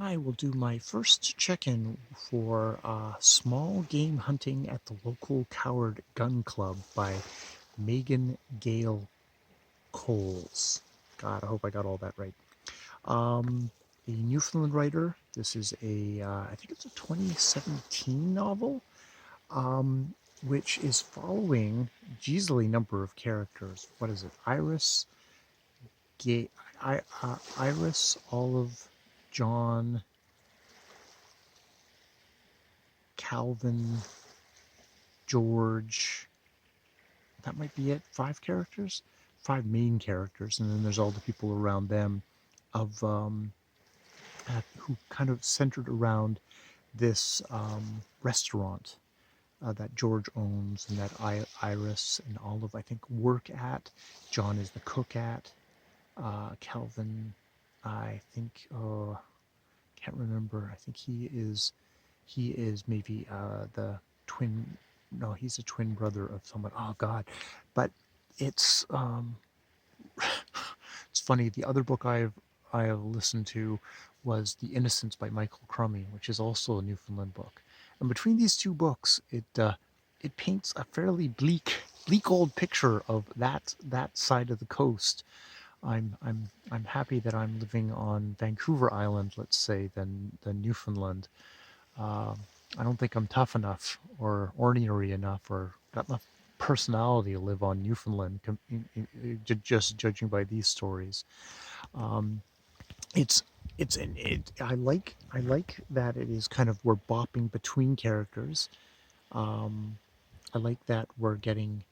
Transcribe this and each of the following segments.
I will do my first check-in for Small Game Hunting at the Local Coward Gun Club by Megan Gale Coles. God, I hope I got all that right. A Newfoundland writer. This is I think it's a 2017 novel, which is following Jeezily number of characters. What is it? Ga- Iris, Olive, John, Calvin, George. That might be it. 5 characters, 5 main characters, and then there's all the people around them, of who kind of centered around this restaurant that George owns, and that Iris and Olive, I think, work at. John is the cook at. Calvin, I think, can't remember. I think he is maybe the twin. No, he's a twin brother of someone. Oh God, but it's it's funny. The other book I have listened to was The Innocents by Michael Crummy, which is also a Newfoundland book. And between these two books, it paints a fairly bleak old picture of that side of the coast. I'm happy that I'm living on Vancouver Island, let's say, than Newfoundland. Um, I don't think I'm tough enough or ornery enough or got enough personality to live on Newfoundland, just judging by these stories. Um, it's I like that it is kind of, we're bopping between characters. Um, I like that we're getting,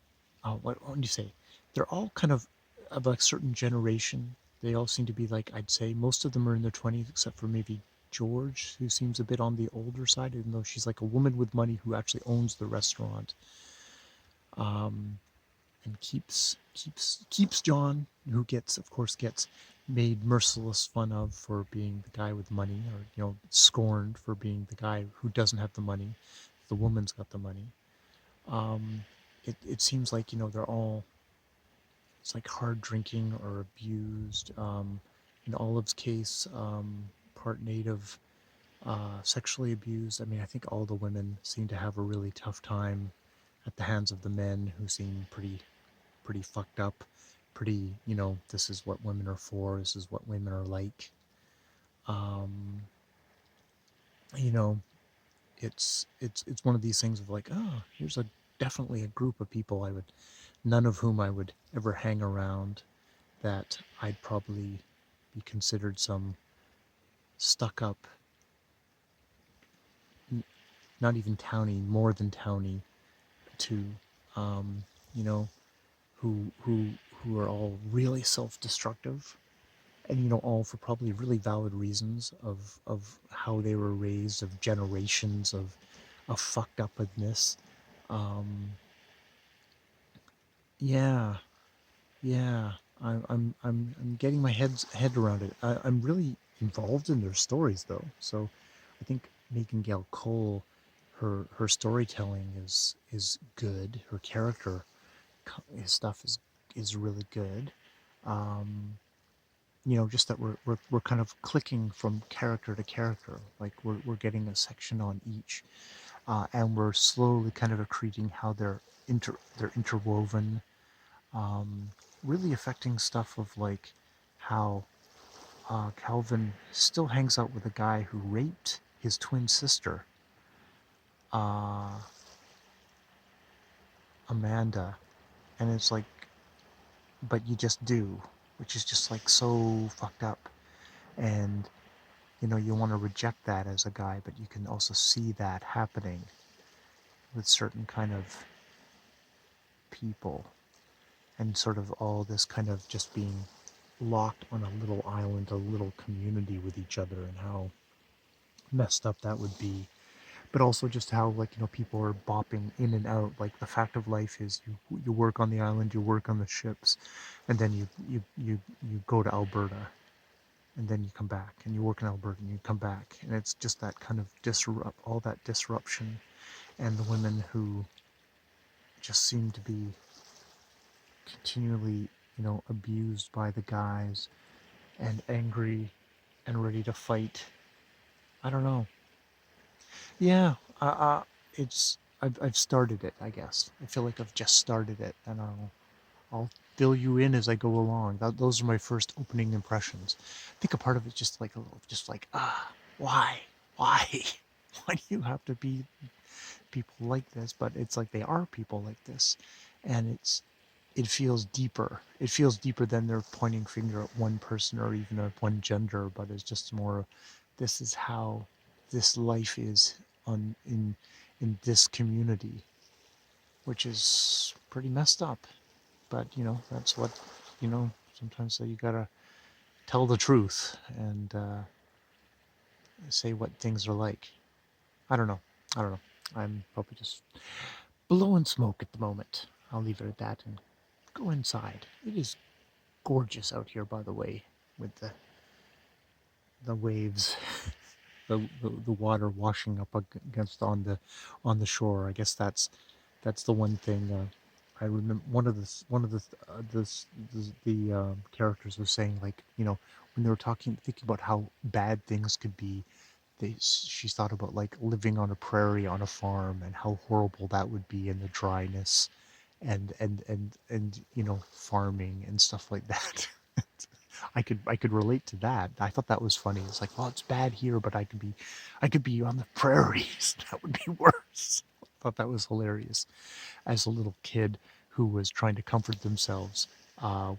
what do you say? They're all kind of a certain generation. They all seem to be, like, I'd say most of them are in their 20s, except for maybe George, who seems a bit on the older side, even though she's like a woman with money who actually owns the restaurant. Um, and keeps John, who gets made merciless fun of for being the guy with money, or scorned for being the guy who doesn't have the money. The woman's got the money. Um, it seems like, they're all, it's like, hard drinking or abused. In Olive's case, part native, sexually abused. I mean, I think all the women seem to have a really tough time at the hands of the men, who seem pretty fucked up. Pretty, this is what women are for. This is what women are like. Um, you know, it's one of these things of, like, oh, here's a definitely a group of people none of whom I would ever hang around, that I'd probably be considered some stuck up, not even towny, more than towny, to, um, you know, who are all really self-destructive, and, all for probably really valid reasons of how they were raised, of generations of fucked upness. Um, yeah, yeah. I'm getting my head around it. I'm really involved in their stories, though. So I think Megan Gale Cole, her storytelling is good. Her character stuff is really good. Um, just that we're kind of clicking from character to character. Like, we're getting a section on each, and we're slowly kind of accreting how they're interwoven. Um, Really affecting stuff of, like, how Calvin still hangs out with a guy who raped his twin sister, uh, Amanda, and it's like, but you just do, which is just, like, so fucked up. And you want to reject that as a guy, but you can also see that happening with certain kind of people, and sort of all this kind of just being locked on a little island, a little community with each other, and how messed up that would be. But also just how, like, people are bopping in and out. Like, the fact of life is, you work on the island, you work on the ships, and then you go to Alberta, and then you come back, and you work in Alberta, and you come back, and it's just that kind of all that disruption, and the women who just seem to be continually, abused by the guys, and angry, and ready to fight. I don't know. Yeah, it's I've started it. I guess I feel like I've just started it, and I'll fill you in as I go along. Those are my first opening impressions. I think a part of it's just like a little, just like why, why, why do you have to be people like this? But it's like they are people like this, and it feels deeper. It feels deeper than they're pointing finger at one person or even at one gender, but it's just more, this is how this life is on in this community, which is pretty messed up. But that's what sometimes you gotta tell the truth and say what things are like. I don't know. I don't know. I'm probably just blowing smoke at the moment. I'll leave it at that and go inside. It is gorgeous out here, by the way, with the waves, the water washing up against on the shore. I guess that's the one thing. I remember one of the characters was saying, like, when they were thinking about how bad things could be. She thought about like living on a prairie on a farm and how horrible that would be, and the dryness and farming and stuff like that. I could relate to that. I thought that was funny. It's like, well, it's bad here, but I could be on the prairies. That would be worse. I thought that was hilarious as a little kid who was trying to comfort themselves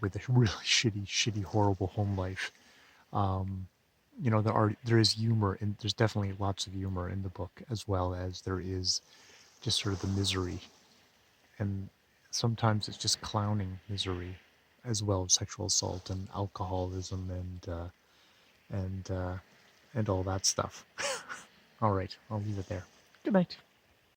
with a really shitty, horrible home life. Um, there is humor, and there's definitely lots of humor in the book, as well as there is just sort of the misery, and sometimes it's just clowning misery, as well as sexual assault and alcoholism and and all that stuff. All right, I'll leave it there. Good night.